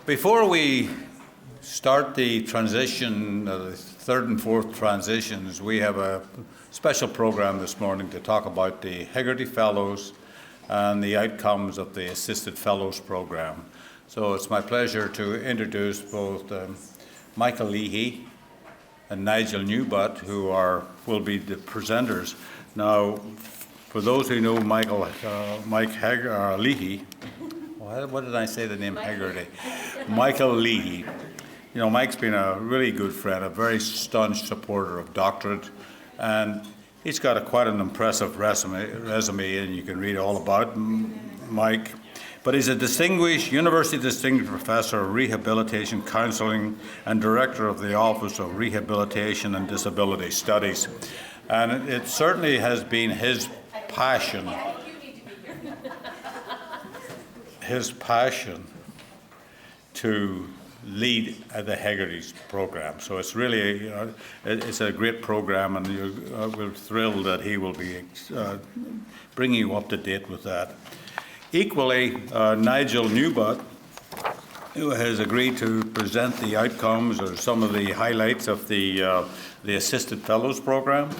Before we start the transition, the third and fourth transitions, we have a special program this morning to talk about the Hegarty Fellows and the outcomes of the Assisted Fellows program. So it's my pleasure to introduce both Michael Leahy and Nigel Newbutt, who will be the presenters. Now, for those who know Mike Leahy, what did I say the name Hegarty? Michael Leahy. You know, Mike's been a really good friend, a very staunch supporter of DOCTRID, and he's got quite an impressive resume, and you can read all about Mike. But he's a University Distinguished Professor of Rehabilitation Counseling and Director of the Office of Rehabilitation and Disability Studies. And it certainly has been his passion to lead the Hegarty's program. So it's really it's a great program, and we're thrilled that he will be bringing you up to date with that. Equally, Nigel Newbutt, who has agreed to present the outcomes or some of the highlights of the Assisted Fellows program.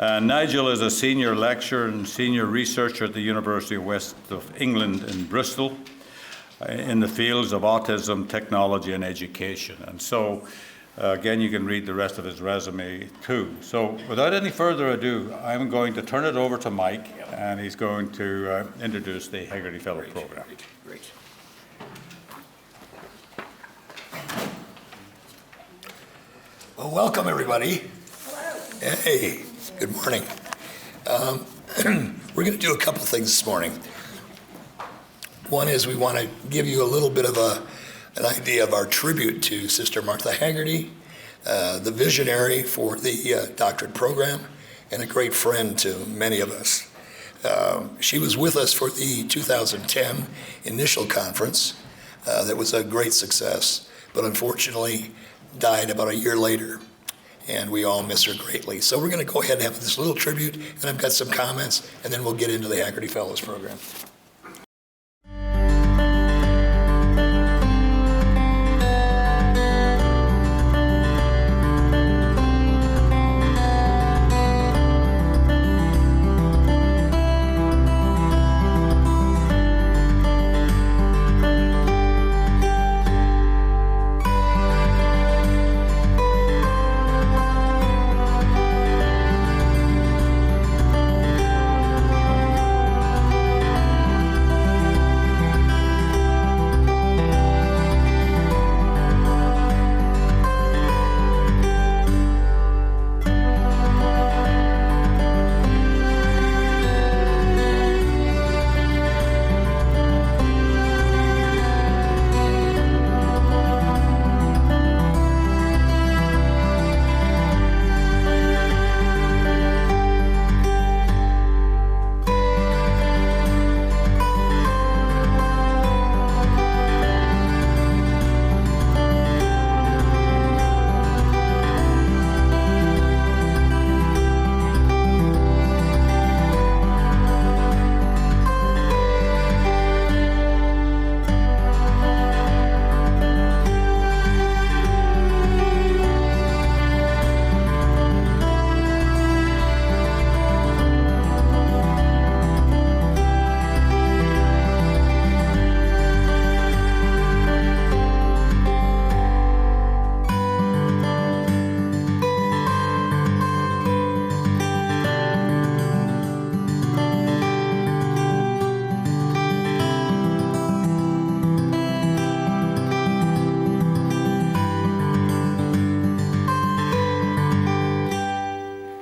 Nigel is a senior lecturer and senior researcher at the University of West of England in Bristol in the fields of autism, technology, and education. And so, again, you can read the rest of his resume too. So, without any further ado, I'm going to turn it over to Mike, and he's going to introduce the Hegarty Fellow program. Great. Well, welcome everybody. Hello. Hey, good morning. We're going to do a couple things this morning. One is we want to give you a little bit of an idea of our tribute to Sister Martha Hegarty, the visionary for the doctorate program, and a great friend to many of us. She was with us for the 2010 initial conference. That was a great success, but unfortunately died about a year later, and we all miss her greatly. So we're going to go ahead and have this little tribute, and I've got some comments, and then we'll get into the Hegarty Fellows program.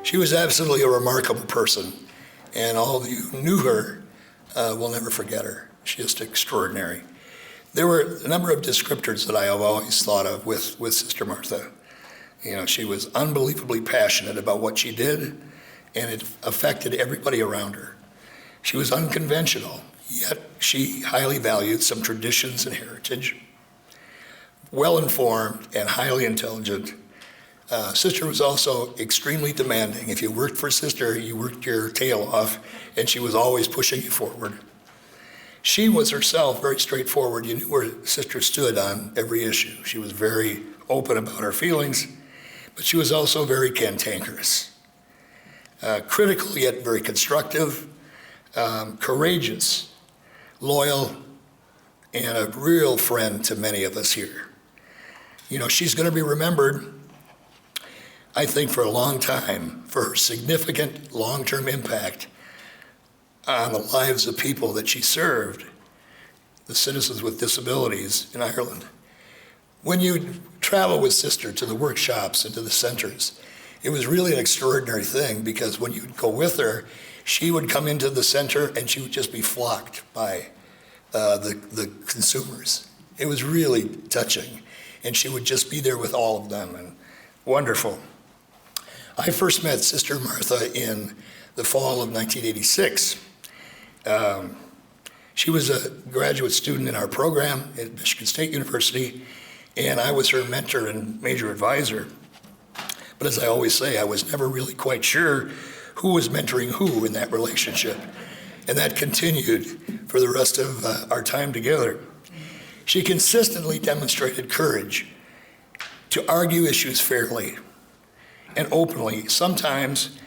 She was absolutely a remarkable person, and all of you who knew her will never forget her. She's just extraordinary. There were a number of descriptors that I have always thought of with Sister Martha. You know, she was unbelievably passionate about what she did, and it affected everybody around her. She was unconventional, yet she highly valued some traditions and heritage. Well-informed and highly intelligent. Sister was also extremely demanding. If you worked for Sister, you worked your tail off, and she was always pushing you forward. She was herself very straightforward. You knew where Sister stood on every issue. She was very open about her feelings, but she was also very cantankerous. Critical yet very constructive, courageous, loyal, and a real friend to many of us here. You know, she's going to be remembered, I think, for a long time for her significant long-term impact on the lives of people that she served, the citizens with disabilities in Ireland. When you travel with Sister to the workshops and to the centers, it was really an extraordinary thing, because when you'd go with her, she would come into the center and she would just be flocked by the consumers. It was really touching, and she would just be there with all of them, and wonderful. I first met Sister Martha in the fall of 1986. She was a graduate student in our program at Michigan State University, and I was her mentor and major advisor. But as I always say, I was never really quite sure who was mentoring who in that relationship. And that continued for the rest of our time together. She consistently demonstrated courage to argue issues fairly and openly, sometimes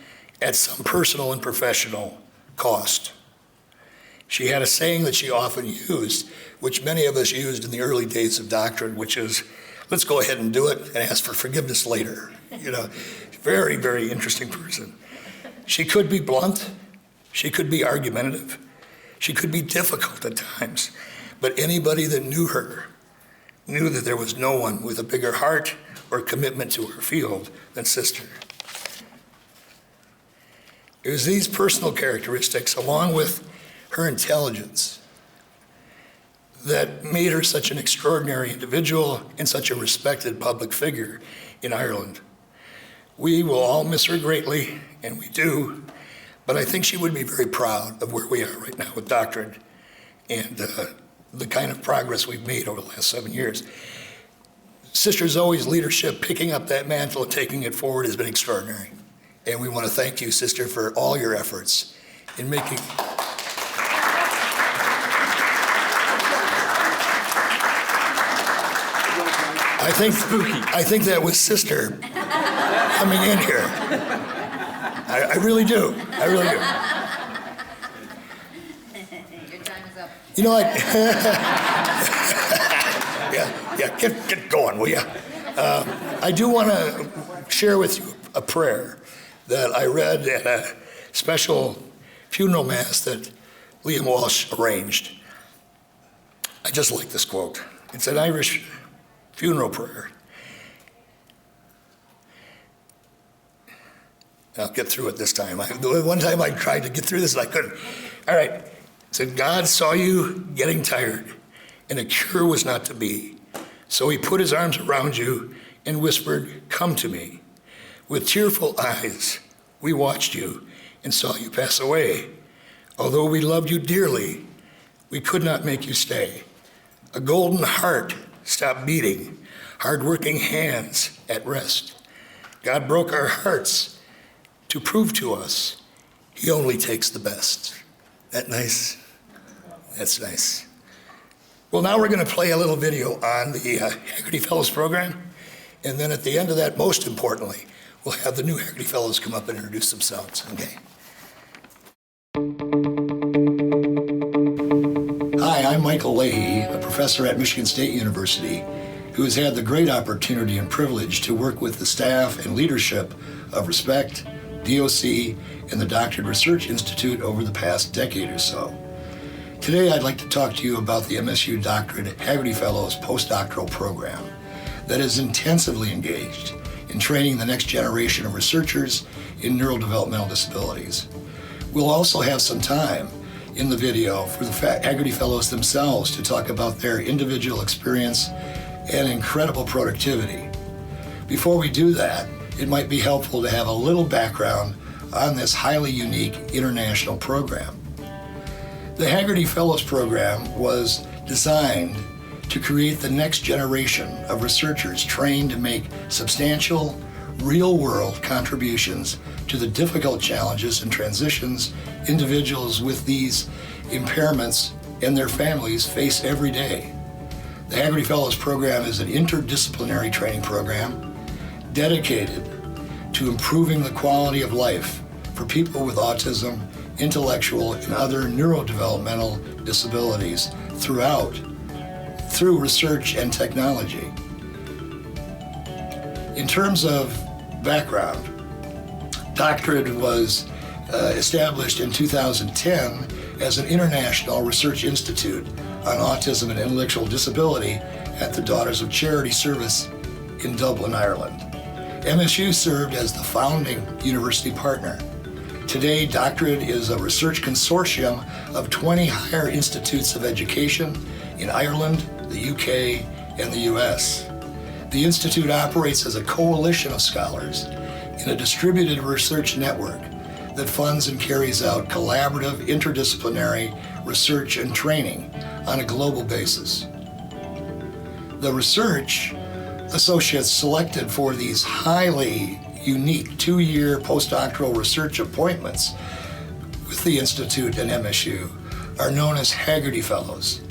at some personal and professional cost. She had a saying that she often used, which many of us used in the early days of DOCTRID, which is, let's go ahead and do it and ask for forgiveness later. You know, very, very interesting person. She could be blunt, she could be argumentative, she could be difficult at times, but anybody that knew her knew that there was no one with a bigger heart or commitment to her field than Sister. It was these personal characteristics, along with her intelligence, that made her such an extraordinary individual and such a respected public figure in Ireland. We will all miss her greatly, and we do, but I think she would be very proud of where we are right now with DOCTRID and the kind of progress we've made over the last 7 years. Sister Zoe's leadership, picking up that mantle and taking it forward, has been extraordinary. And we want to thank you, Sister, for all your efforts in making... I think that was Sister coming in here. I really do. I really do. Your time is up. You know, yeah, get going, will you? I do want to share with you a prayer that I read at a special funeral mass that Liam Walsh arranged. I just like this quote. It's an Irish funeral prayer. I'll get through it this time. The one time I tried to get through this and I couldn't. All right. It said, God saw you getting tired, and a cure was not to be. So he put his arms around you and whispered, come to me. With tearful eyes, we watched you and saw you pass away. Although we loved you dearly, we could not make you stay. A golden heart stopped beating, hard-working hands at rest. God broke our hearts to prove to us he only takes the best. That nice? That's nice. Well, now we're going to play a little video on the Hegarty Fellows program, and then at the end of that, most importantly, we'll have the new Hegarty Fellows come up and introduce themselves, okay? Hi, I'm Michael Leahy, a professor at Michigan State University, who has had the great opportunity and privilege to work with the staff and leadership of RESPECT, DOC, and the DOCTRID Research Institute over the past decade or so. Today, I'd like to talk to you about the MSU DOCTRID Hegarty Fellows postdoctoral program that is intensively engaged in training the next generation of researchers in neurodevelopmental disabilities. We'll also have some time in the video for the Hegarty Fellows themselves to talk about their individual experience and incredible productivity. Before we do that, it might be helpful to have a little background on this highly unique international program. The Hegarty Fellows program was designed to create the next generation of researchers trained to make substantial, real-world contributions to the difficult challenges and transitions individuals with these impairments and their families face every day. The Hegarty Fellows Program is an interdisciplinary training program dedicated to improving the quality of life for people with autism, intellectual, and other neurodevelopmental disabilities through research and technology. In terms of background, DOCTRID was established in 2010 as an international research institute on autism and intellectual disability at the Daughters of Charity Service in Dublin, Ireland. MSU served as the founding university partner. Today, DOCTRID is a research consortium of 20 higher institutes of education in Ireland, the UK, and the US. The institute operates as a coalition of scholars in a distributed research network that funds and carries out collaborative interdisciplinary research and training on a global basis. The research associates selected for these highly unique 2-year postdoctoral research appointments with the Institute and MSU are known as Hegarty Fellows,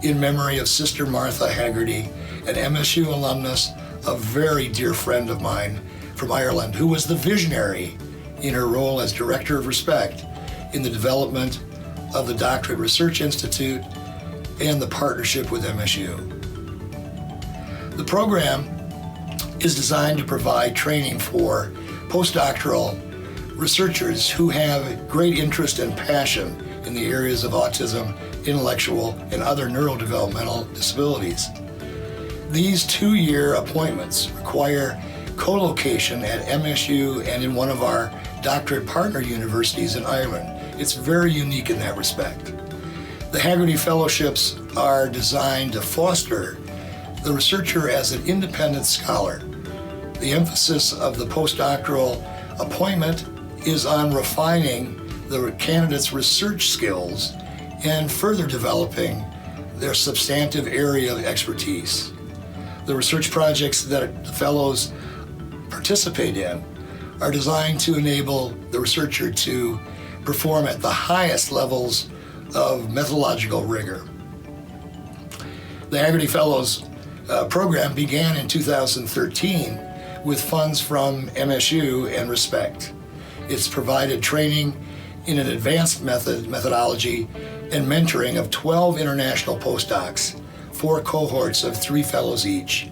in memory of Sister Martha Hegarty, an MSU alumnus, a very dear friend of mine from Ireland, who was the visionary in her role as Director of Respect in the development of the DOCTRID Research Institute and the partnership with MSU. The program is designed to provide training for postdoctoral researchers who have great interest and passion in the areas of autism, intellectual, and other neurodevelopmental disabilities. These 2-year appointments require co-location at MSU and in one of our DOCTRID partner universities in Ireland. It's very unique in that respect. The Hegarty Fellowships are designed to foster the researcher as an independent scholar. The emphasis of the postdoctoral appointment is on refining the candidate's research skills and further developing their substantive area of expertise. The research projects that the fellows participate in are designed to enable the researcher to perform at the highest levels of methodological rigor. The Hegarty Fellows program began in 2013 with funds from MSU and Respect. It's provided training in an advanced methodology and mentoring of 12 international postdocs, 4 cohorts of 3 fellows each,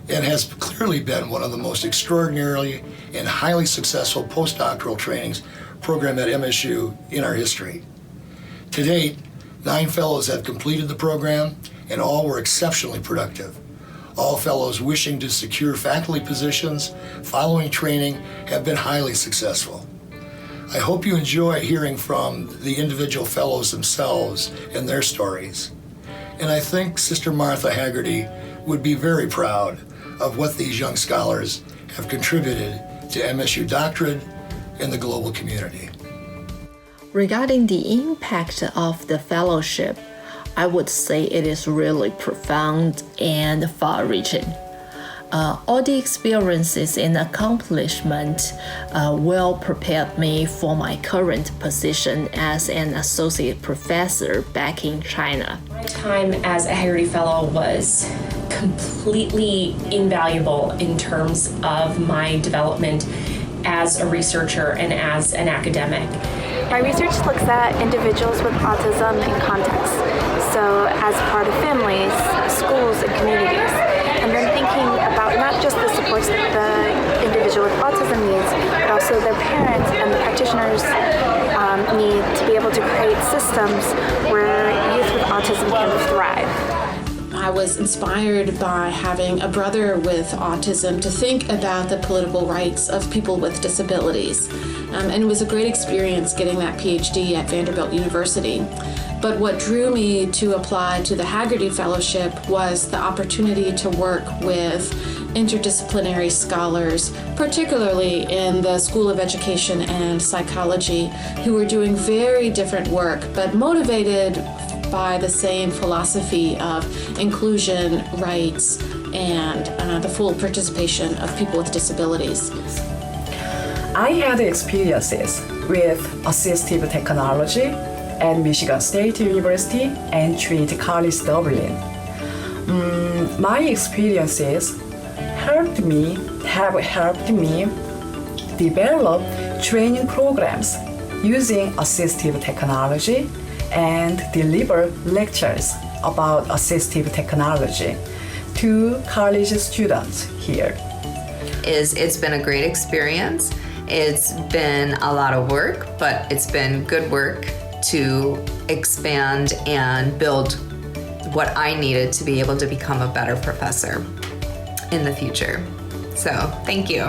and has clearly been one of the most extraordinarily and highly successful postdoctoral trainings program at MSU in our history. To date, 9 fellows have completed the program, and all were exceptionally productive. All fellows wishing to secure faculty positions following training have been highly successful. I hope you enjoy hearing from the individual fellows themselves and their stories. And I think Sister Martha Hegarty would be very proud of what these young scholars have contributed to MSU DOCTRID and the global community. Regarding the impact of the fellowship, I would say it is really profound and far-reaching. All the experiences and accomplishments well prepared me for my current position as an associate professor back in China. My time as a Hegarty Fellow was completely invaluable in terms of my development as a researcher and as an academic. My research looks at individuals with autism in context, so as part of families, schools, and communities, and then thinking about not just the supports that the individual with autism needs, but also their parents and the practitioners need to be able to create systems where youth with autism can thrive. I was inspired by having a brother with autism to think about the political rights of people with disabilities. And it was a great experience getting that PhD at Vanderbilt University. But what drew me to apply to the Hegarty Fellowship was the opportunity to work with interdisciplinary scholars, particularly in the School of Education and Psychology, who were doing very different work, but motivated by the same philosophy of inclusion, rights, and the full participation of people with disabilities. I had experiences with assistive technology at Michigan State University and Trinity College Dublin. My experiences have helped me develop training programs using assistive technology and deliver lectures about assistive technology to college students here. It's been a great experience. It's been a lot of work, but it's been good work to expand and build what I needed to be able to become a better professor in the future. So, thank you.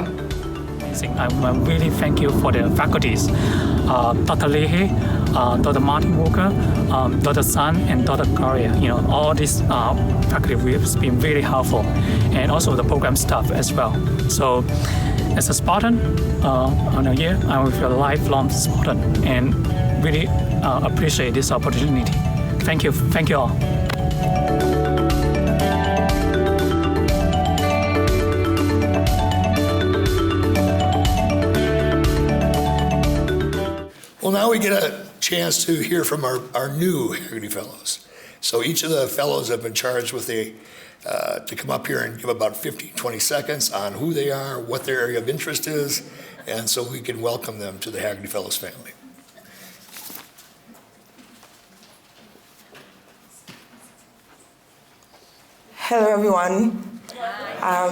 I really thank you for the faculties, Dr. Leahy, Dr. Martin Walker, Dr. Sun, and Dr. Gloria. All these faculty have been really helpful, and also the program staff as well. So, as a Spartan on a year, I will feel a lifelong Spartan, and really appreciate this opportunity. Thank you all. Well, now we get a chance to hear from our new Hegarty Fellows. So each of the fellows have been charged with to come up here and give about 15, 20 seconds on who they are, what their area of interest is, and so we can welcome them to the Hegarty Fellows family. Hello, everyone.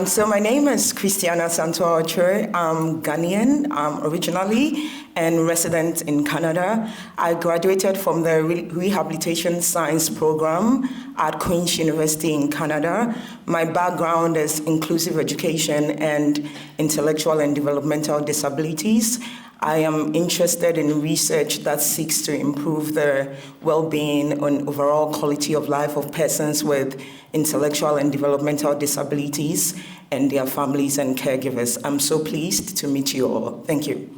So my name is Christiana Santo-Ochoa. I'm Ghanaian originally and resident in Canada. I graduated from the Rehabilitation Science program at Queen's University in Canada. My background is inclusive education and intellectual and developmental disabilities. I am interested in research that seeks to improve the well-being and overall quality of life of persons with intellectual and developmental disabilities and their families and caregivers. I'm so pleased to meet you all. Thank you.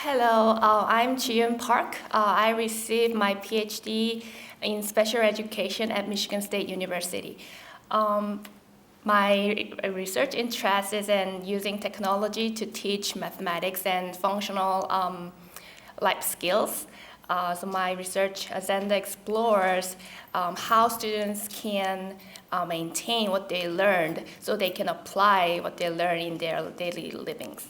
Hello, I'm Chiyun Park. I received my PhD in special education at Michigan State University. My research interest is in using technology to teach mathematics and functional life skills. So my research agenda explores how students can maintain what they learned so they can apply what they learn in their daily livings.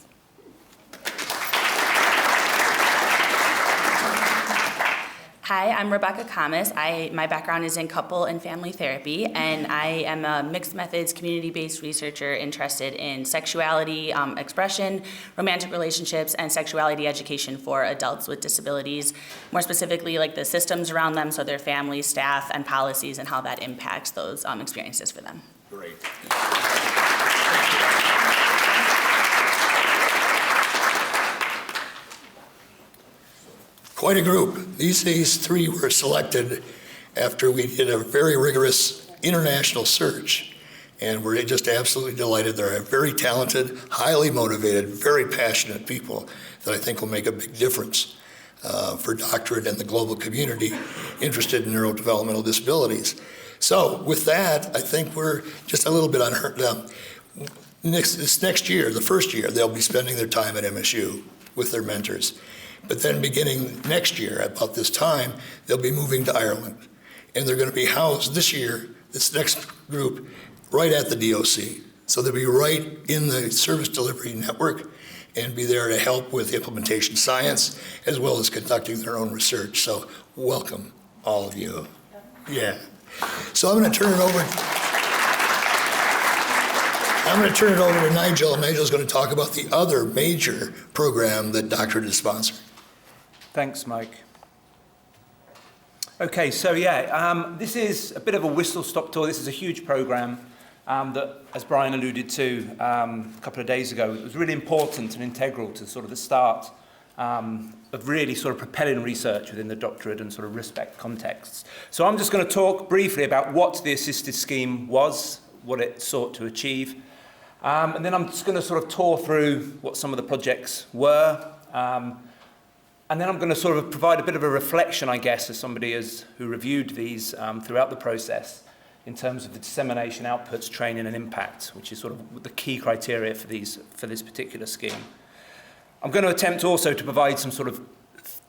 Hi, I'm Rebecca Kamas. My background is in couple and family therapy, and I am a mixed methods community-based researcher interested in sexuality expression, romantic relationships, and sexuality education for adults with disabilities, more specifically like the systems around them, so their families, staff, and policies, and how that impacts those experiences for them. Great. Quite a group. These three were selected after we did a very rigorous international search, and we're just absolutely delighted. They're very talented, highly motivated, very passionate people that I think will make a big difference for DOCTRID and the global community interested in neurodevelopmental disabilities. So with that, I think we're just a little bit unheard. This next year, the first year, they'll be spending their time at MSU with their mentors. But then beginning next year, about this time, they'll be moving to Ireland. And they're going to be housed this year, this next group, right at the DOC. So they'll be right in the service delivery network and be there to help with implementation science, as well as conducting their own research. So welcome, all of you. Yeah. So I'm going to turn it over. To Nigel. Nigel's going to talk about the other major program that DOCTRID is sponsoring. Thanks, Mike. Okay, so this is a bit of a whistle-stop tour. This is a huge program that, as Brian alluded to a couple of days ago, it was really important and integral to sort of the start of really sort of propelling research within the doctorate and sort of respect contexts. So I'm just going to talk briefly about what the assisted scheme was, what it sought to achieve, and then I'm just going to sort of tour through what some of the projects were, and then I'm going to sort of provide a bit of a reflection, I guess, as somebody who reviewed these throughout the process in terms of the dissemination, outputs, training, and impact, which is sort of the key criteria for this particular scheme. I'm going to attempt also to provide some sort of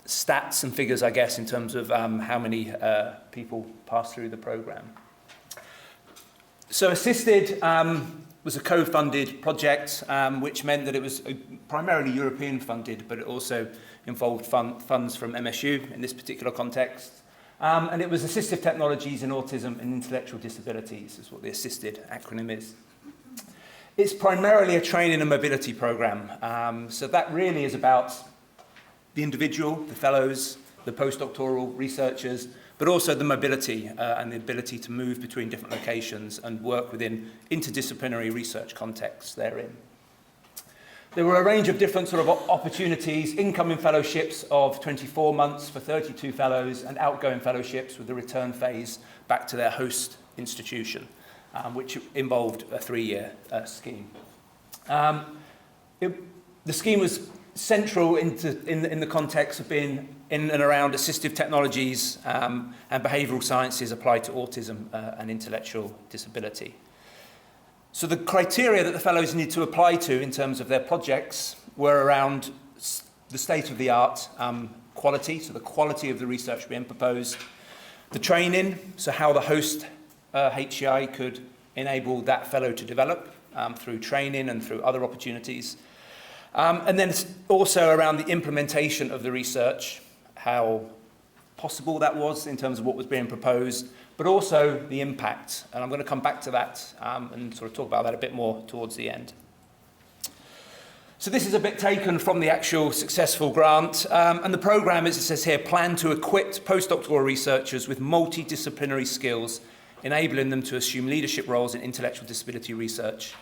stats and figures, I guess, in terms of how many people pass through the program. So ASSISTID was a co-funded project, which meant that it was primarily European funded, but it also involved funds from MSU in this particular context. And it was assistive technologies in autism and intellectual disabilities, is what the ASSISTID acronym is. It's primarily a training and mobility program. So that really is about the individual, the fellows, the postdoctoral researchers, but also the mobility and the ability to move between different locations and work within interdisciplinary research contexts therein. There were a range of different sort of opportunities, incoming fellowships of 24 months for 32 fellows and outgoing fellowships with the return phase back to their host institution, which involved a 3-year scheme. The scheme was central in the context of being in and around assistive technologies and behavioural sciences applied to autism and intellectual disability. So the criteria that the fellows need to apply to in terms of their projects were around the state-of-the-art quality, so the quality of the research being proposed, the training, so how the host HCI could enable that fellow to develop through training and through other opportunities. And then it's also around the implementation of the research, how possible that was in terms of what was being proposed, but also the impact. And I'm going to come back to that and sort of talk about that a bit more towards the end. So this is a bit taken from the actual successful grant. And the program, as it says here, planned to equip postdoctoral researchers with multidisciplinary skills, enabling them to assume leadership roles in intellectual disability research,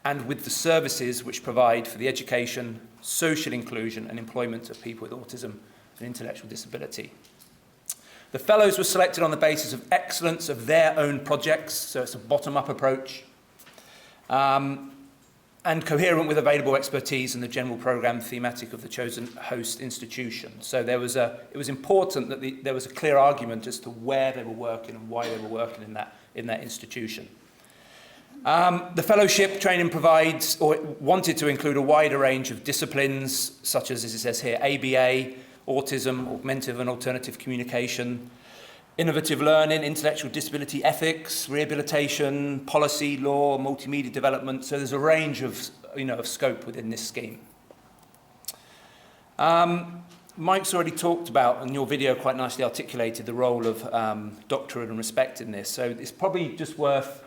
and with the services which provide for the education, social inclusion and employment of people with autism and intellectual disability. The fellows were selected on the basis of excellence of their own projects, so it's a bottom-up approach, and coherent with available expertise and the general program thematic of the chosen host institution. So it was important that there was a clear argument as to where they were working and why they were working in that institution. The fellowship training provides, or wanted to include, a wider range of disciplines, such as it says here, ABA, autism, augmentative and alternative communication, innovative learning, intellectual disability ethics, rehabilitation, policy, law, multimedia development. So there's a range of, of scope within this scheme. Mike's already talked about, and your video quite nicely articulated, the role of doctrine and respect in this. So it's probably just worth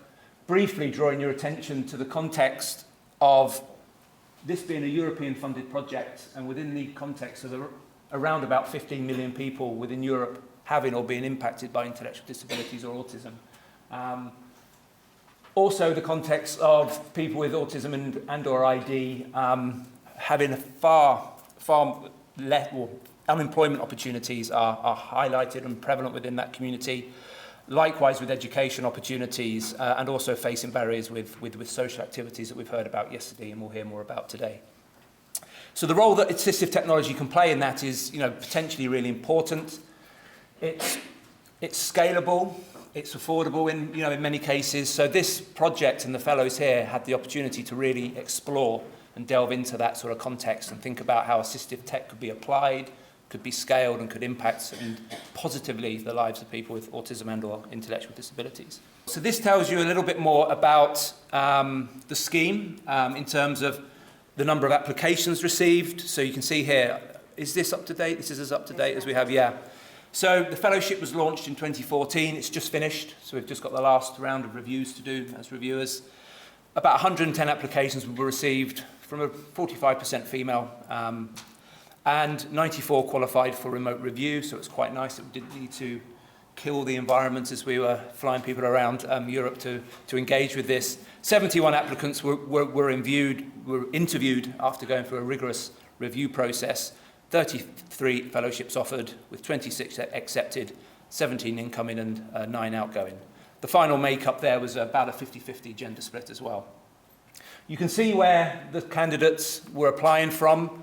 briefly drawing your attention to the context of this being a European-funded project, and within the context of around about 15 million people within Europe having or being impacted by intellectual disabilities or autism. Also the context of people with autism and or ID having a far less, well, unemployment opportunities are highlighted and prevalent within that community. Likewise with education opportunities and also facing barriers with social activities that we've heard about yesterday and we'll hear more about today. So the role that assistive technology can play in that is, potentially really important. It's scalable, it's affordable in many cases. So this project and the fellows here had the opportunity to really explore and delve into that sort of context and think about how assistive tech could be applied, could be scaled and could impact positively the lives of people with autism and or intellectual disabilities. So this tells you a little bit more about the scheme in terms of the number of applications received. So you can see here, is this up to date? This is as up to date as we have, yeah. So the fellowship was launched in 2014. It's just finished. So we've just got the last round of reviews to do as reviewers. About 110 applications were received from a 45% female. And 94 qualified for remote review, so it's quite nice that we didn't need to kill the environment as we were flying people around Europe to engage with this. 71 applicants were interviewed after going through a rigorous review process. 33 fellowships offered, with 26 accepted, 17 incoming and 9 outgoing. The final makeup there was about a 50-50 gender split as well. You can see where the candidates were applying from.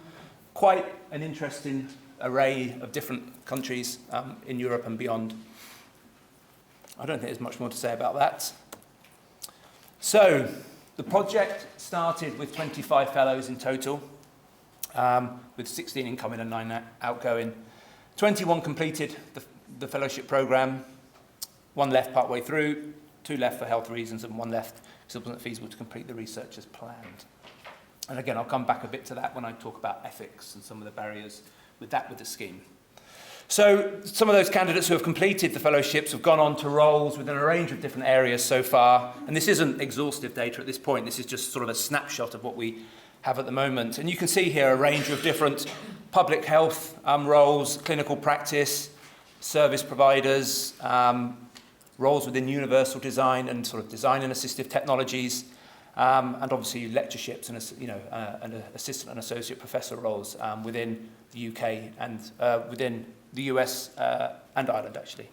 Quite an interesting array of different countries in Europe and beyond. I don't think there's much more to say about that. So, the project started with 25 fellows in total. with 16 incoming and 9 outgoing. 21 completed the fellowship program, 1 left partway through, 2 left for health reasons, and 1 left because it wasn't feasible to complete the research as planned. And again, I'll come back a bit to that when I talk about ethics and some of the barriers with the scheme. So some of those candidates who have completed the fellowships have gone on to roles within a range of different areas so far. And this isn't exhaustive data at this point. This is just sort of a snapshot of what we have at the moment. And you can see here a range of different public health roles, clinical practice, service providers, roles within universal design and sort of design and assistive technologies, and obviously lectureships and an assistant and associate professor roles within the UK and within the US and Ireland, actually.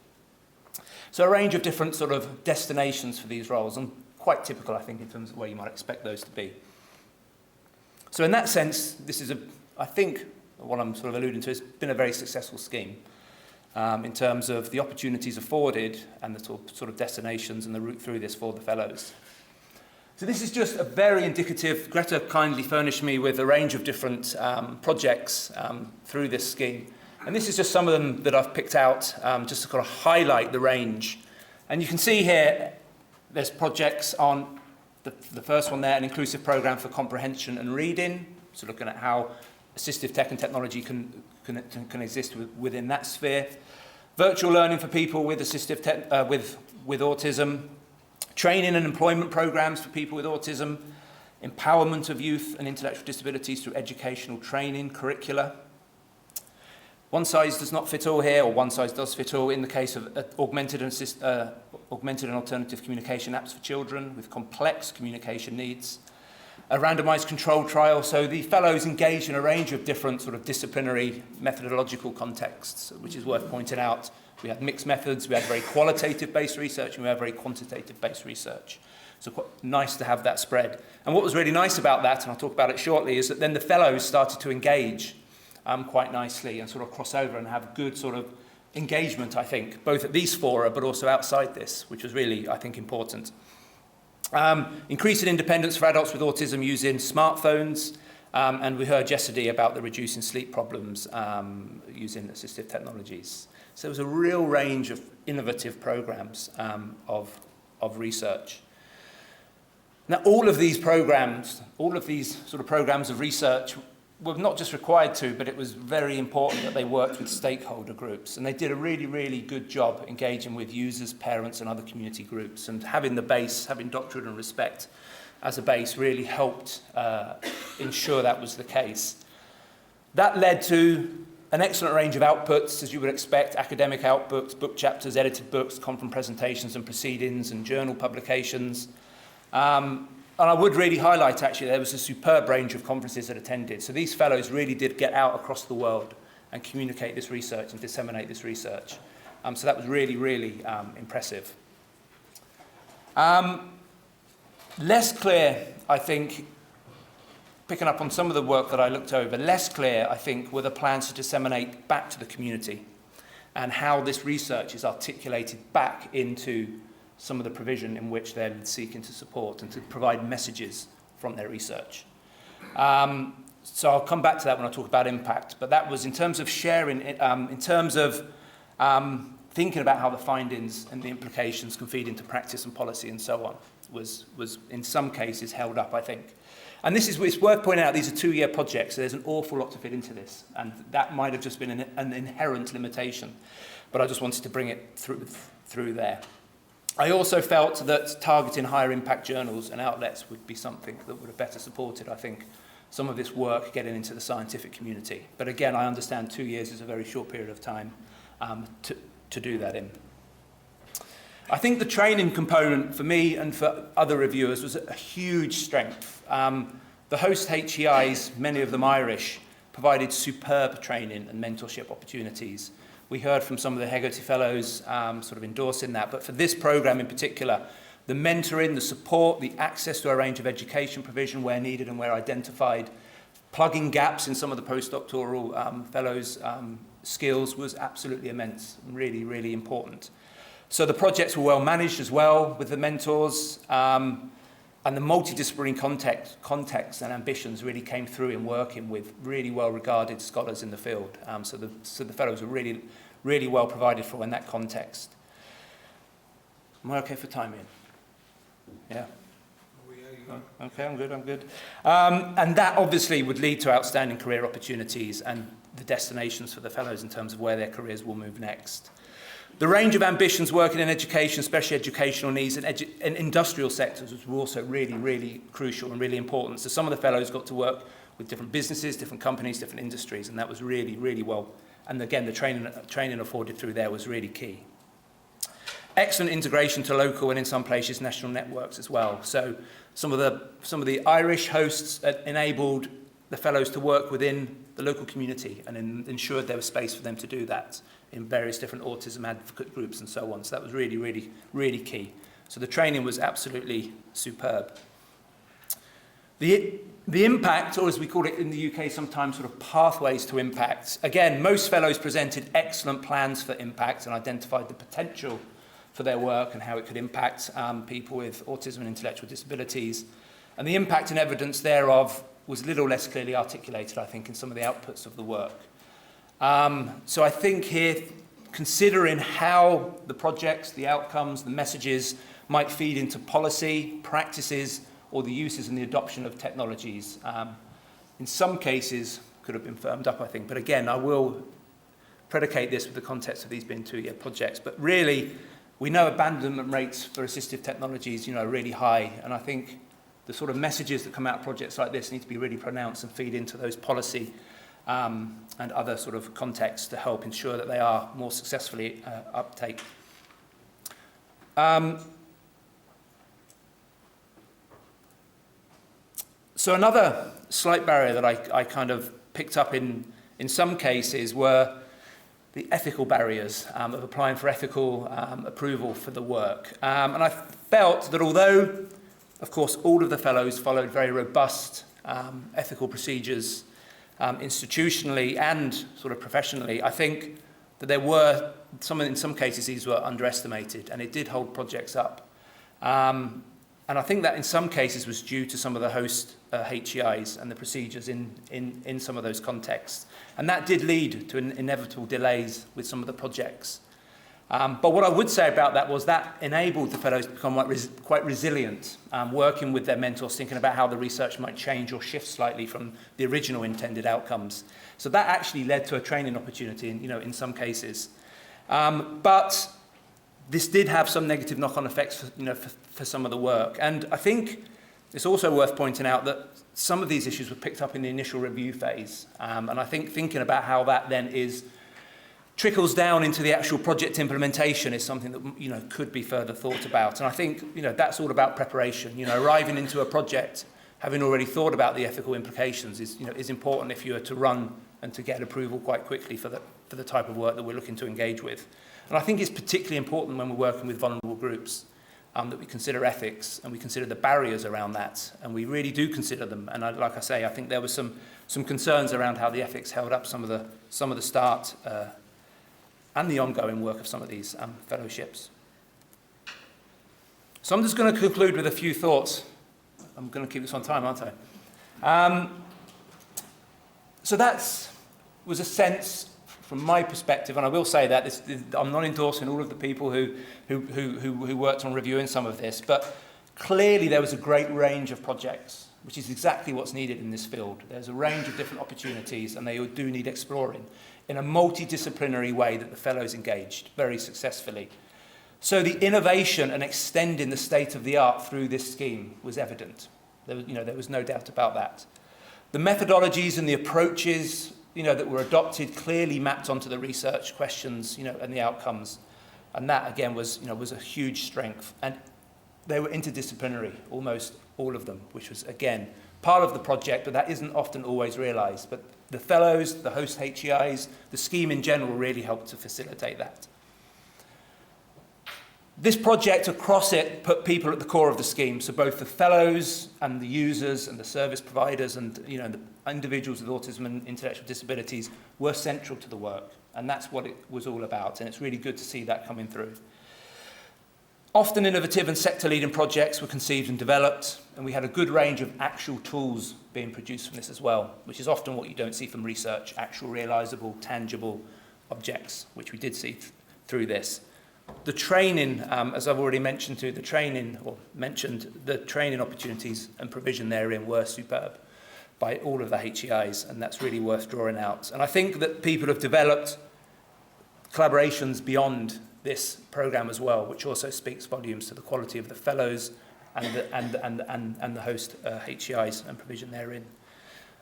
So a range of different sort of destinations for these roles, and quite typical, I think, in terms of where you might expect those to be. So in that sense, this is, I think, what I'm sort of alluding to, has been a very successful scheme in terms of the opportunities afforded and the sort of destinations and the route through this for the fellows. So this is just a very indicative. Greta kindly furnished me with a range of different projects through this scheme. And this is just some of them that I've picked out just to kind of highlight the range. And you can see here, there's projects on the first one there, an inclusive program for comprehension and reading. So looking at how assistive tech and technology can exist within that sphere. Virtual learning for people with assistive tech, with autism. Training and employment programs for people with autism. Empowerment of youth and intellectual disabilities through educational training, curricula. One size does not fit all here, or one size does fit all in the case of augmented and alternative communication apps for children with complex communication needs. A randomized controlled trial, so the fellows engaged in a range of different sort of disciplinary methodological contexts, which is worth pointing out. We had mixed methods, we had very qualitative-based research, and we had very quantitative-based research. So quite nice to have that spread. And what was really nice about that, and I'll talk about it shortly, is that then the fellows started to engage quite nicely and sort of cross over and have good sort of engagement, I think, both at these fora but also outside this, which was really, I think, important. Increasing independence for adults with autism using smartphones, and we heard yesterday about the reducing sleep problems using assistive technologies. So there was a real range of innovative programs of research. Now, all of these sort of programs of research were not just required to, but it was very important that they worked with stakeholder groups. And they did a really, really good job engaging with users, parents, and other community groups. And having the base, having DOCTRID and Respect as a base really helped ensure that was the case. That led to an excellent range of outputs, as you would expect, academic outputs, book chapters, edited books, conference presentations and proceedings, and journal publications. And I would really highlight, actually, there was a superb range of conferences that attended. So these fellows really did get out across the world and communicate this research and disseminate this research. So that was really, really impressive. Less clear, I think, picking up on some of the work that I looked over, less clear, I think, were the plans to disseminate back to the community and how this research is articulated back into some of the provision in which they're seeking to support and to provide messages from their research. So I'll come back to that when I talk about impact, but that was in terms of sharing, in terms of thinking about how the findings and the implications can feed into practice and policy and so on, was in some cases held up, I think. And this is, it's worth pointing out, these are 2-year projects, so there's an awful lot to fit into this, and that might have just been an inherent limitation, but I just wanted to bring it through there. I also felt that targeting higher impact journals and outlets would be something that would have better supported, I think, some of this work getting into the scientific community. But again, I understand 2 years is a very short period of time to do that in. I think the training component for me and for other reviewers was a huge strength. The host HEIs, many of them Irish, provided superb training and mentorship opportunities. We heard from some of the Hegarty Fellows sort of endorsing that, but for this program in particular, the mentoring, the support, the access to a range of education provision where needed and where identified, plugging gaps in some of the postdoctoral fellows' skills was absolutely immense, really, really important. So the projects were well managed as well with the mentors. And the multidisciplinary context and ambitions really came through in working with really well-regarded scholars in the field. So the fellows were really, really well provided for in that context. Am I okay for timing? Yeah? Oh, okay, I'm good. And that obviously would lead to outstanding career opportunities and the destinations for the fellows in terms of where their careers will move next. The range of ambitions working in education, especially educational needs and industrial sectors, was also really, really crucial and really important. So some of the fellows got to work with different businesses, different companies, different industries, and that was really, really well. And again, the training afforded through there was really key. Excellent integration to local and in some places national networks as well. So some of the Irish hosts enabled the fellows to work within the local community and ensured there was space for them to do that in various different autism advocate groups and so on. So that was really, really, really key. So the training was absolutely superb. The impact, or as we call it in the UK sometimes, sort of pathways to impact. Again, most fellows presented excellent plans for impact and identified the potential for their work and how it could impact people with autism and intellectual disabilities. And the impact and evidence thereof was a little less clearly articulated, I think, in some of the outputs of the work. So I think here, considering how the projects, the outcomes, the messages might feed into policy, practices, or the uses and the adoption of technologies, in some cases could have been firmed up, I think. But again, I will predicate this with the context of these being 2-year projects. But really, we know abandonment rates for assistive technologies, are really high. And I think the sort of messages that come out of projects like this need to be really pronounced and feed into those policy and other sort of contexts to help ensure that they are more successfully uptake. So another slight barrier that I kind of picked up in some cases were the ethical barriers of applying for ethical approval for the work. And I felt that although, of course, all of the fellows followed very robust ethical procedures institutionally and sort of professionally, I think that there were, in some cases, these were underestimated, and it did hold projects up. And I think that in some cases was due to some of the host HEIs and the procedures in some of those contexts. And that did lead to inevitable delays with some of the projects. But what I would say about that was that enabled the fellows to become quite resilient, working with their mentors, thinking about how the research might change or shift slightly from the original intended outcomes. So that actually led to a training opportunity, in some cases. But this did have some negative knock-on effects, for some of the work. And I think it's also worth pointing out that some of these issues were picked up in the initial review phase. And I think thinking about how that then trickles down into the actual project implementation is something that, could be further thought about. And I think, that's all about preparation. Arriving into a project, having already thought about the ethical implications is important if you are to run and to get approval quite quickly for the type of work that we're looking to engage with. And I think it's particularly important when we're working with vulnerable groups that we consider ethics and we consider the barriers around that, and we really do consider them. And like I say, I think there were some concerns around how the ethics held up some of the start and the ongoing work of some of these fellowships. So I'm just going to conclude with a few thoughts. I'm going to keep this on time, aren't I? So that was a sense from my perspective, and I will say that I'm not endorsing all of the people who worked on reviewing some of this, but clearly there was a great range of projects, which is exactly what's needed in this field. There's a range of different opportunities, and they do need exploring in a multidisciplinary way that the fellows engaged very successfully. So the innovation and extending the state of the art through this scheme was evident. There was no doubt about that. The methodologies and the approaches that were adopted clearly mapped onto the research questions, and the outcomes. And that, again, was a huge strength. And they were interdisciplinary, almost all of them, which was, again, part of the project, but that isn't often always realized. But the fellows, the host HEIs, the scheme in general really helped to facilitate that. This project across it put people at the core of the scheme, so both the fellows and the users and the service providers and the individuals with autism and intellectual disabilities were central to the work, and that's what it was all about, and it's really good to see that coming through. Often innovative and sector-leading projects were conceived and developed, and we had a good range of actual tools being produced from this as well, which is often what you don't see from research, actual realisable, tangible objects, which we did see through this. The training, as I've already mentioned the training opportunities and provision therein were superb by all of the HEIs, and that's really worth drawing out. And I think that people have developed collaborations beyond this programme as well, which also speaks volumes to the quality of the fellows and the host HEIs and provision therein.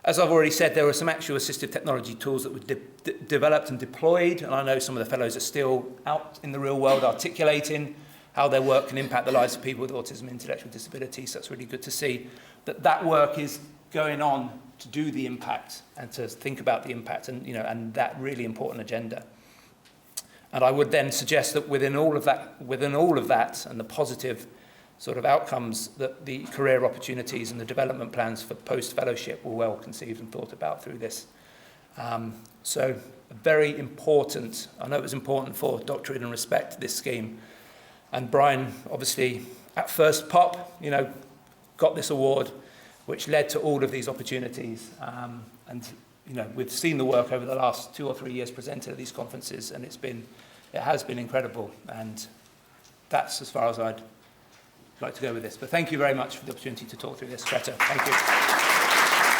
As I've already said, there were some actual assistive technology tools that were developed and deployed, and I know some of the fellows are still out in the real world articulating how their work can impact the lives of people with autism and intellectual disabilities. So that's really good to see that work is going on to do the impact and to think about the impact and that really important agenda. And I would then suggest that within all of that and the positive sort of outcomes, that the career opportunities and the development plans for post-fellowship were well conceived and thought about through this. So very important, I know it was important for DOCTRID and Respect, this scheme. And Brian, obviously, at first pop, got this award, which led to all of these opportunities. And we've seen the work over the last 2 or 3 years presented at these conferences, and it has been incredible. And that's as far as I'd like to go with this. But thank you very much for the opportunity to talk through this. Greta, thank you.